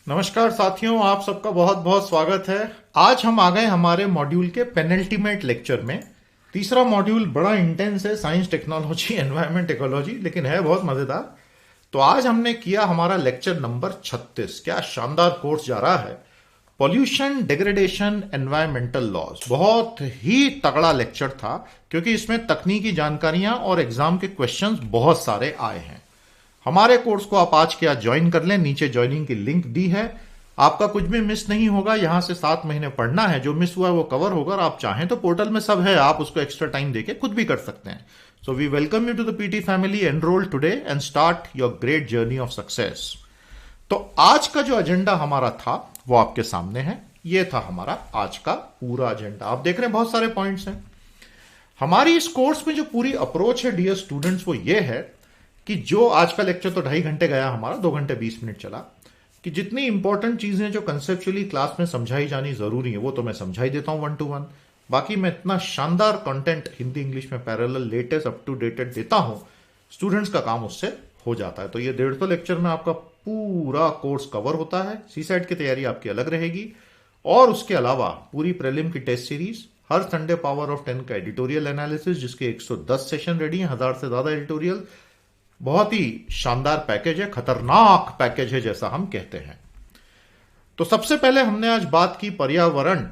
नमस्कार साथियों, आप सबका बहुत बहुत स्वागत है। आज हम आ गए हमारे मॉड्यूल के पेनल्टीमेट लेक्चर में। तीसरा मॉड्यूल बड़ा इंटेंस है, साइंस टेक्नोलॉजी एनवायरनमेंट इकोलॉजी, लेकिन है बहुत मजेदार। तो आज हमने किया हमारा लेक्चर नंबर 36। क्या शानदार कोर्स जा रहा है। Pollution, degradation, environmental laws. बहुत ही तगड़ा लेक्चर था क्योंकि इसमें तकनीकी जानकारियां और एग्जाम के क्वेश्चंस बहुत सारे आए हैं। हमारे कोर्स को आप आज के आज ज्वाइन कर लें, नीचे ज्वाइनिंग की लिंक दी है। आपका कुछ भी मिस नहीं होगा। यहां से 7 महीने पढ़ना है, जो मिस हुआ है वो कवर होगा। और आप चाहें तो पोर्टल में सब है, आप उसको एक्स्ट्रा टाइम देके खुद भी कर सकते हैं। So we welcome you to the PT family. Enroll today and start your great journey of success. तो आज का जो एजेंडा हमारा था वो आपके सामने है। ये था हमारा आज का पूरा एजेंडा। आप देख रहे हैं बहुत सारे पॉइंट्स हैं। हमारी इस कोर्स में जो पूरी अप्रोच है डियर स्टूडेंट्स, वो ये है कि जो आज का लेक्चर तो 2.5 घंटे गया हमारा, 2 घंटे 20 मिनट चला, कि जितनी इंपॉर्टेंट चीजें जो कंसेप्चुअली क्लास में समझाई जानी जरूरी है वो तो मैं समझाई देता हूं 1 to 1। बाकी मैं इतना शानदार कंटेंट हिंदी इंग्लिश में parallel latest up to dated देता हूं, स्टूडेंट्स का काम उससे हो जाता है। तो ये 150 लेक्चर में आपका पूरा कोर्स कवर होता है। सीसेट की तैयारी आपकी अलग रहेगी और उसके अलावा पूरी प्रीलिम की टेस्ट सीरीज, हर संडे पावर ऑफ 10 का एडिटोरियल एनालिसिस जिसके 110 सेशन रेडी हैं, 1000 से ज्यादा एडिटोरियल। बहुत ही शानदार पैकेज है, खतरनाक पैकेज है जैसा हम कहते हैं। तो सबसे पहले हमने आज बात की पर्यावरण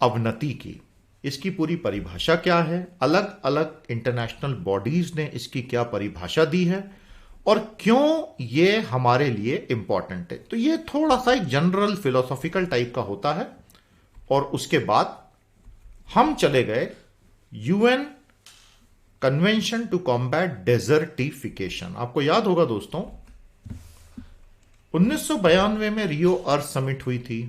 अवनति की। इसकी पूरी परिभाषा क्या है, अलग अलग इंटरनेशनल बॉडीज ने इसकी क्या परिभाषा दी है और क्यों ये हमारे लिए इंपॉर्टेंट है। तो ये थोड़ा सा एक जनरल फिलोसॉफिकल टाइप का होता है। और उसके बाद हम चले गए UN convention to combat desertification. आपको याद होगा दोस्तों, 1992 में रियो अर्थ समिट हुई थी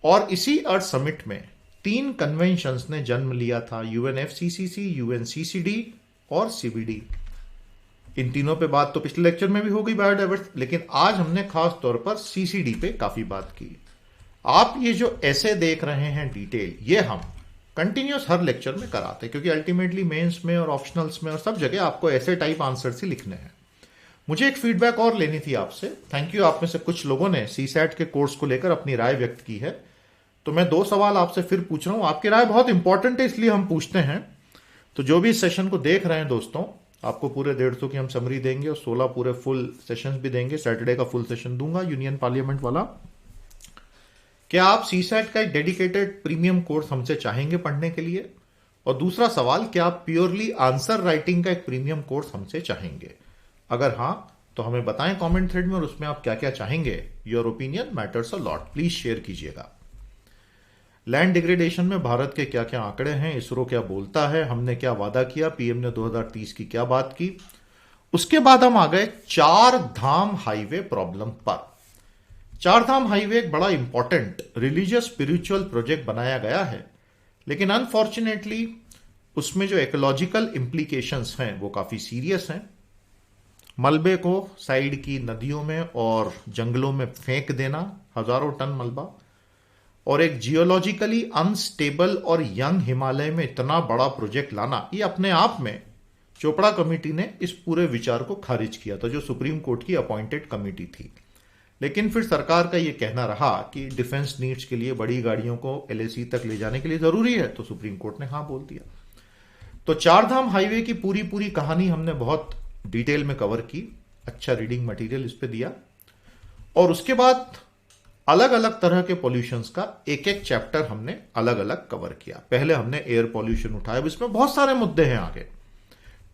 और इसी अर्थ समिट में 3 कन्वेंशंस ने जन्म लिया था, यूएनएफसीसीसी, यूएनसीसीडी और सीबीडी। इन तीनों पे बात तो पिछले लेक्चर में भी हो गई बायोडाइवर्सिटी, लेकिन आज हमने खास तौर पर सीसीडी पे काफी बात की। आप ये जो ऐसे देख रहे हैं डिटेल, ये हम कंटिन्यूस हर लेक्चर में कराते हैं क्योंकि अल्टीमेटली मेंस में और ऑप्शनल्स में और सब जगह आपको ऐसे टाइप आंसर ही लिखने हैं। मुझे एक फीडबैक और लेनी थी आपसे। थैंक यू, आप में से कुछ लोगों ने सीसैट के कोर्स को लेकर अपनी राय व्यक्त की है। तो मैं 2 सवाल आपसे फिर पूछ रहा हूं। आपकी राय बहुत इंपॉर्टेंट है इसलिए हम पूछते हैं। तो जो भी इस सेशन को देख रहे हैं दोस्तों, आपको पूरे 150 की हम समरी देंगे और 16 पूरे फुल सेशंस भी देंगे। सैटरडे का फुल सेशन दूंगा यूनियन पार्लियामेंट वाला। क्या आप सीसैट का एक डेडिकेटेड प्रीमियम कोर्स हमसे चाहेंगे पढ़ने के लिए? और दूसरा सवाल, क्या आप प्योरली आंसर राइटिंग का एक प्रीमियम कोर्स हमसे चाहेंगे? अगर हां तो हमें बताएं कमेंट थ्रेड में और उसमें आप क्या क्या चाहेंगे। Your opinion matters a lot, please share कीजिएगा। लैंड डिग्रेडेशन में भारत के क्या क्या आंकड़े हैं, इसरो क्या बोलता है, हमने क्या वादा किया, पीएम ने 2030 की क्या बात की। उसके बाद हम आ गए 4 धाम हाईवे प्रॉब्लम पर। 4 धाम हाईवे एक बड़ा इंपॉर्टेंट रिलीजियस स्पिरिचुअल प्रोजेक्ट बनाया गया है, लेकिन अनफॉर्चुनेटली उसमें जो इकोलॉजिकल इंप्लीकेशंस हैं वो काफी सीरियस हैं। मलबे को साइड की नदियों में और जंगलों में फेंक देना, हजारों टन मलबा, और एक जियोलॉजिकली अनस्टेबल और यंग हिमालय में इतना बड़ा प्रोजेक्ट लाना, ये अपने आप में चोपड़ा कमेटी ने इस पूरे विचार को खारिज किया था, जो सुप्रीम कोर्ट की अपॉइंटेड कमेटी थी। लेकिन फिर सरकार का यह कहना रहा कि डिफेंस नीड्स के लिए बड़ी गाड़ियों को एलएसी तक ले जाने के लिए जरूरी है, तो सुप्रीम कोर्ट ने हाँ बोल दिया। तो 4 धाम हाईवे की पूरी कहानी हमने बहुत डिटेल में कवर की। अच्छा रीडिंग मटेरियल इस पे दिया। और उसके बाद अलग अलग तरह के पॉल्यूशंस का एक एक चैप्टर हमने अलग अलग कवर किया। पहले हमने एयर पॉल्यूशन उठाया, इसमें बहुत सारे मुद्दे हैं आगे।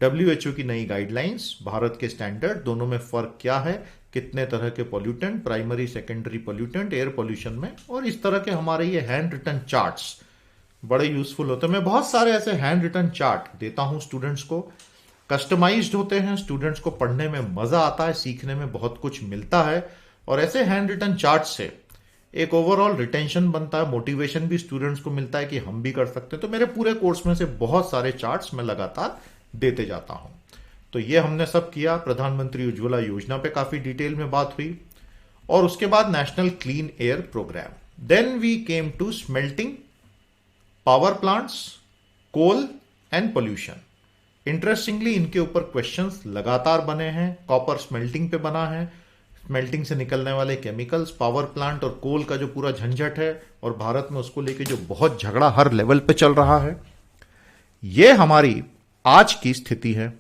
WHO की नई गाइडलाइंस, भारत के स्टैंडर्ड, दोनों में फर्क क्या है, कितने तरह के pollutant, primary secondary pollutant air pollution में, और इस तरह के हमारे ये हैंड रिटन चार्ट्स बड़े यूजफुल होते हैं। मैं बहुत सारे ऐसे हैंड रिटन चार्ट देता हूं स्टूडेंट्स को, कस्टमाइज्ड होते हैं, स्टूडेंट्स को पढ़ने में मजा आता है, सीखने में बहुत कुछ मिलता है। और ऐसे हैंड रिटन चार्ट से एक ओवरऑल रिटेंशन बनता है, मोटिवेशन भी स्टूडेंट्स को मिलता है कि हम भी कर सकते हैं। तो मेरे पूरे कोर्स में से बहुत सारे चार्ट्स मैं लगातार देते जाता हूं। तो ये हमने सब किया। प्रधानमंत्री उज्ज्वला योजना पे काफी डिटेल में बात हुई और उसके बाद national clean air program. Then we came to smelting, power plants, coal and pollution. Interestingly इनके ऊपर क्वेश्चंस लगातार बने हैं। कॉपर स्मेल्टिंग पे बना है, स्मेल्टिंग से निकलने वाले केमिकल्स, पावर प्लांट और कोल का जो पूरा झंझट है, और भारत में उसको लेके जो बहुत झगड़ा हर लेवल पे चल रहा है, ये हमारी आज की स्थिति है।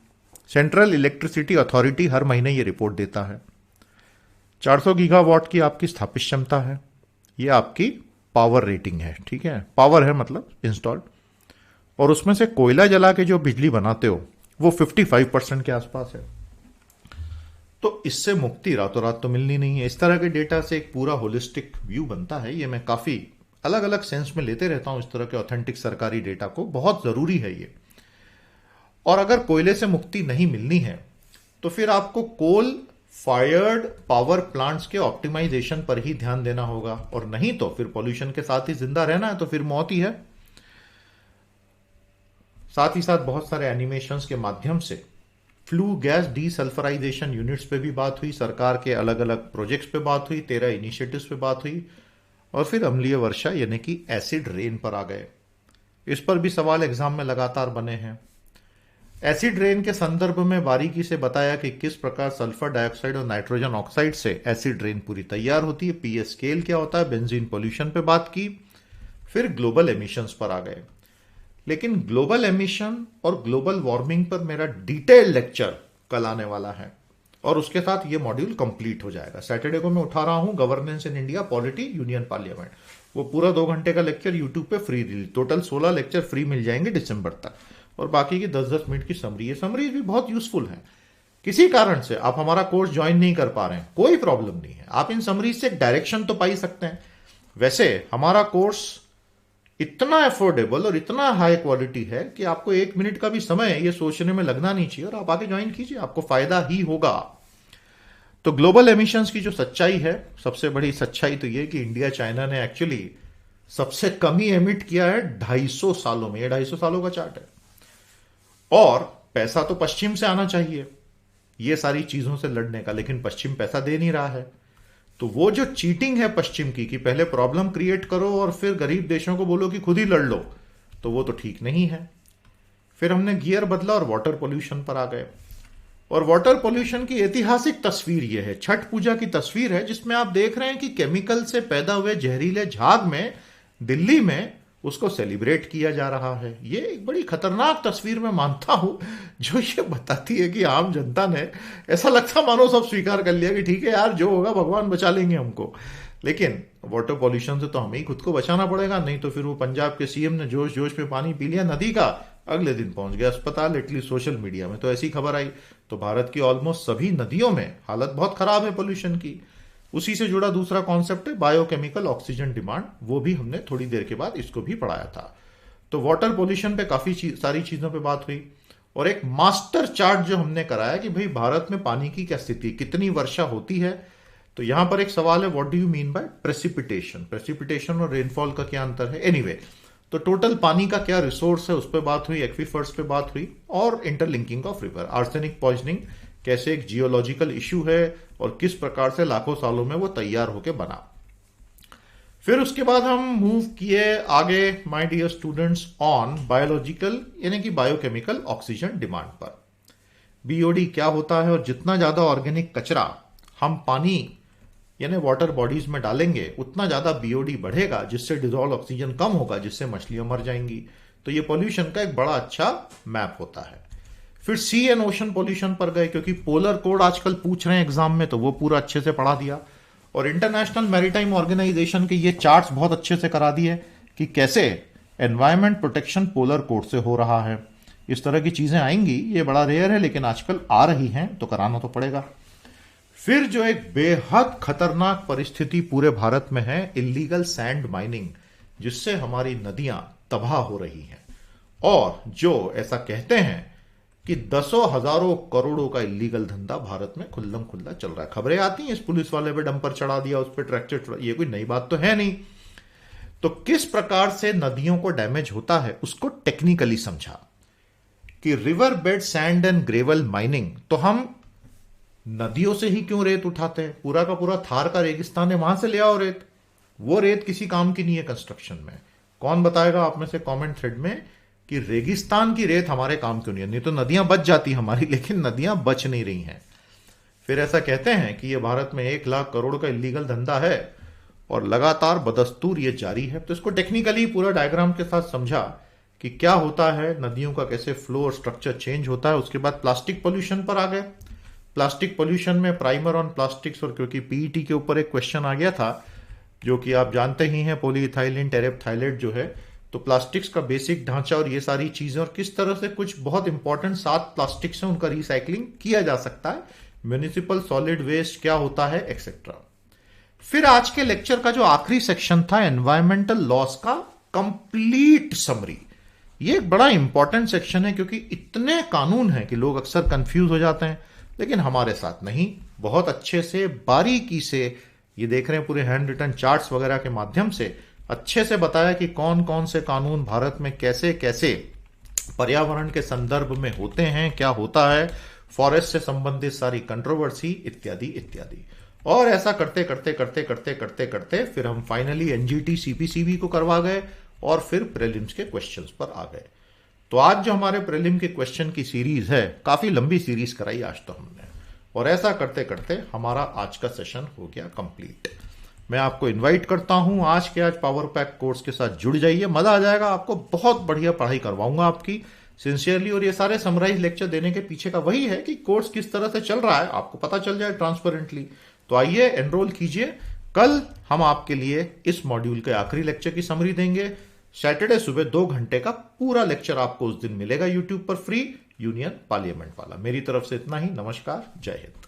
सेंट्रल इलेक्ट्रिसिटी अथॉरिटी हर महीने ये रिपोर्ट देता है। 400 गीगावाट की आपकी स्थापित क्षमता है, ये आपकी पावर रेटिंग है, ठीक है, पावर है मतलब इंस्टॉल्ड, और उसमें से कोयला जला के जो बिजली बनाते हो वो 55% के आसपास है। तो इससे मुक्ति रातों रात तो मिलनी नहीं है। इस तरह के डेटा से एक पूरा होलिस्टिक व्यू बनता है। ये मैं काफी अलग अलग सेंस में लेते रहता हूं इस तरह के ऑथेंटिक सरकारी डेटा को, बहुत जरूरी है ये। और अगर कोयले से मुक्ति नहीं मिलनी है तो फिर आपको कोल फायर्ड पावर प्लांट्स के ऑप्टिमाइजेशन पर ही ध्यान देना होगा, और नहीं तो फिर पॉल्यूशन के साथ ही जिंदा रहना है तो फिर मौत ही है। साथ ही साथ बहुत सारे एनिमेशंस के माध्यम से फ्लू गैस डीसल्फराइजेशन यूनिट्स पे भी बात हुई, सरकार के अलग अलग प्रोजेक्ट्स पे बात हुई, 13 इनिशिएटिव्स पे बात हुई, और फिर अम्लीय वर्षा यानी कि एसिड रेन पर आ गए। इस पर भी सवाल एग्जाम में लगातार बने हैं। एसिड रेन के संदर्भ में बारीकी से बताया कि किस प्रकार सल्फर डाइऑक्साइड और नाइट्रोजन ऑक्साइड से एसिड रेन पूरी तैयार होती है, पीएच स्केल क्या होता है, बेंजीन पोल्यूशन पे बात की, फिर ग्लोबल एमिशंस पर आ गए। लेकिन ग्लोबल एमिशन और ग्लोबल वार्मिंग पर मेरा डिटेल लेक्चर कल आने वाला है, और उसके साथ ये मॉड्यूल कंप्लीट हो जाएगा। सैटरडे को मैं उठा रहा हूं governance in India, polity, union parliament. वो पूरा 2 घंटे का लेक्चर यूट्यूब पे free release, total 16 lecture free मिल जाएंगे दिसंबर तक, और बाकी की 10-10 मिनट की समरी। ये समरी भी बहुत यूजफुल है। किसी कारण से आप हमारा कोर्स ज्वाइन नहीं कर पा रहे हैं, कोई प्रॉब्लम नहीं है, आप इन समरीज से डायरेक्शन तो पा ही सकते हैं। वैसे हमारा कोर्स इतना अफोर्डेबल और इतना हाई क्वालिटी है कि आपको 1 मिनट का भी समय ये सोचने में लगना नहीं चाहिए, और आप आगे ज्वाइन कीजिए, आपको फायदा ही होगा। तो ग्लोबल एमिशंस की जो सच्चाई है, सबसे बड़ी सच्चाई तो ये कि इंडिया चाइना ने एक्चुअली सबसे कम ही एमिट किया है 250 सालों में। ये 250 सालों का चार्ट है, और पैसा तो पश्चिम से आना चाहिए ये सारी चीजों से लड़ने का, लेकिन पश्चिम पैसा दे नहीं रहा है। तो वो जो चीटिंग है पश्चिम की, कि पहले प्रॉब्लम क्रिएट करो और फिर गरीब देशों को बोलो कि खुद ही लड़ लो, तो वो तो ठीक नहीं है। फिर हमने गियर बदला और वाटर पोल्यूशन पर आ गए। और वाटर पोल्यूशन की ऐतिहासिक तस्वीर ये है, छठ पूजा की तस्वीर है, जिसमें आप देख रहे हैं कि केमिकल से पैदा हुए जहरीले झाग में दिल्ली में उसको सेलिब्रेट किया जा रहा है। ये एक बड़ी खतरनाक तस्वीर मैं मानता हूं, जो ये बताती है कि आम जनता ने, ऐसा लगता मानो सब स्वीकार कर लिया कि ठीक है यार, जो होगा भगवान बचा लेंगे हमको। लेकिन वाटर पॉल्यूशन से तो हमें ही खुद को बचाना पड़ेगा, नहीं तो फिर वो पंजाब के सीएम ने जोश जोश में पानी पी लिया नदी का, अगले दिन पहुंच गया अस्पताल। एटलीस्ट सोशल मीडिया में तो ऐसी खबर आई। तो भारत की ऑलमोस्ट सभी नदियों में हालत बहुत खराब है पोल्यूशन की। उसी से जुड़ा दूसरा कॉन्सेप्ट है बायोकेमिकल ऑक्सीजन डिमांड, वो भी हमने थोड़ी देर के बाद इसको भी पढ़ाया था। तो वाटर पोल्यूशन पे काफी सारी चीजों पे बात हुई, और एक मास्टर चार्ट जो हमने कराया कि भाई भारत में पानी की क्या स्थिति, कितनी वर्षा होती है। तो यहां पर एक सवाल है, what do you mean by precipitation, precipitation और रेनफॉल का क्या अंतर है। एनीवे, तो टोटल पानी का क्या रिसोर्स है उस पर बात हुई, एक्वीफर्स पे बात हुई, और interlinking of river, arsenic poisoning कैसे एक जियोलॉजिकल इश्यू है और किस प्रकार से लाखों सालों में वो तैयार होके बना। फिर उसके बाद हम मूव किए आगे my dear students on biological यानी कि बायोकेमिकल ऑक्सीजन डिमांड पर। बीओडी क्या होता है, और जितना ज्यादा ऑर्गेनिक कचरा हम पानी यानी वाटर बॉडीज में डालेंगे उतना ज्यादा बीओडी बढ़ेगा, जिससे डिजॉल्व ऑक्सीजन कम होगा, जिससे मछलियां मर जाएंगी। तो ये पोल्यूशन का एक बड़ा अच्छा मैप होता है। फिर सी एंड ओशन पोल्यूशन पर गए, क्योंकि पोलर कोड आजकल पूछ रहे हैं एग्जाम में, तो वो पूरा अच्छे से पढ़ा दिया। और इंटरनेशनल मैरीटाइम ऑर्गेनाइजेशन के ये चार्ट्स बहुत अच्छे से करा दिए कि कैसे एनवायरमेंट प्रोटेक्शन पोलर कोड से हो रहा है। इस तरह की चीजें आएंगी, ये बड़ा रेयर है लेकिन आजकल आ रही हैं, तो कराना तो पड़ेगा। फिर जो एक बेहद खतरनाक परिस्थिति पूरे भारत में है, इलीगल सैंड माइनिंग, जिससे हमारी नदियां तबाह हो रही हैं, और जो ऐसा कहते हैं कि दसों हजारों करोड़ों का इलीगल धंधा भारत में खुल्लम खुल्ला चल रहा है। खबरें आती हैं, इस पुलिस वाले पे डंपर चढ़ा दिया, उस पर ट्रैक्टर, ये कोई नई बात तो है नहीं। तो किस प्रकार से नदियों को डैमेज होता है उसको टेक्निकली समझा कि river bed sand and gravel mining, तो हम नदियों से ही क्यों रेत उठाते हैं, पूरा का पूरा थार का रेगिस्तान है, वहां से ले आओ रेत। वो रेत किसी काम की नहीं है कंस्ट्रक्शन में। कौन बताएगा आप में से कमेंट थ्रेड में कि रेगिस्तान की रेत हमारे काम क्यों नहीं है। नहीं तो नदियां बच जाती हमारी, लेकिन नदियां बच नहीं रही हैं। फिर ऐसा कहते हैं कि ये भारत में 1 लाख करोड़ का इलीगल धंधा है और लगातार बदस्तूर ये जारी है। तो इसको टेक्निकली पूरा डायग्राम के साथ समझा कि क्या होता है, नदियों का कैसे फ्लो और स्ट्रक्चर चेंज होता है। उसके बाद प्लास्टिक पोल्यूशन पर आ गए। प्लास्टिक पोल्यूशन में प्राइमर ऑन प्लास्टिक्स, और क्योंकि पीईटी के ऊपर एक क्वेश्चन आ गया था जो कि आप जानते ही हैं, पॉलीइथाइलिन टेरेप्थाइलेट जो है, तो प्लास्टिक्स का बेसिक ढांचा और ये सारी चीजें और किस तरह से कुछ बहुत इंपॉर्टेंट 7 प्लास्टिक्स हैं उनका रिसाइकलिंग किया जा सकता है, म्युनिसिपल सॉलिड वेस्ट क्या होता है, एक्सेट्रा। फिर आज के लेक्चर का जो आखिरी सेक्शन था, एनवायरमेंटल लॉस का कंप्लीट समरी। ये एक बड़ा इंपॉर्टेंट सेक्शन है क्योंकि इतने कानून हैं कि लोग अक्सर कंफ्यूज हो जाते हैं, लेकिन हमारे साथ नहीं, बहुत अच्छे से बारीकी से ये देख रहे हैं, पूरे हैंड रिटन चार्ट्स वगैरह के माध्यम से अच्छे से बताया कि कौन कौन से कानून भारत में कैसे कैसे पर्यावरण के संदर्भ में होते हैं, क्या होता है, फॉरेस्ट से संबंधित सारी कंट्रोवर्सी इत्यादि इत्यादि। और ऐसा करते करते करते करते करते करते फिर हम फाइनली एनजीटी सीपीसीबी को करवा गए और फिर प्रीलिम्स के क्वेश्चंस पर आ गए। तो आज जो हमारे प्रीलिम के क्वेश्चन की सीरीज है, काफी लंबी सीरीज कराई आज तो हमने, और ऐसा करते करते हमारा आज का सेशन हो गया कंप्लीट। मैं आपको इनवाइट करता हूं आज पावर पैक कोर्स के साथ जुड़ जाइए, मजा आ जाएगा आपको, बहुत बढ़िया पढ़ाई करवाऊंगा आपकी सिंसियरली। और ये सारे समराइज लेक्चर देने के पीछे का वही है कि कोर्स किस तरह से चल रहा है आपको पता चल जाए ट्रांसपेरेंटली। तो आइए एनरोल कीजिए। कल हम आपके लिए इस मॉड्यूल के आखिरी लेक्चर की समरी देंगे। सैटरडे सुबह 2 घंटे का पूरा लेक्चर आपको उस दिन मिलेगा यूट्यूब पर फ्री, यूनियन पार्लियामेंट वाला। मेरी तरफ से इतना ही, नमस्कार, जय हिंद।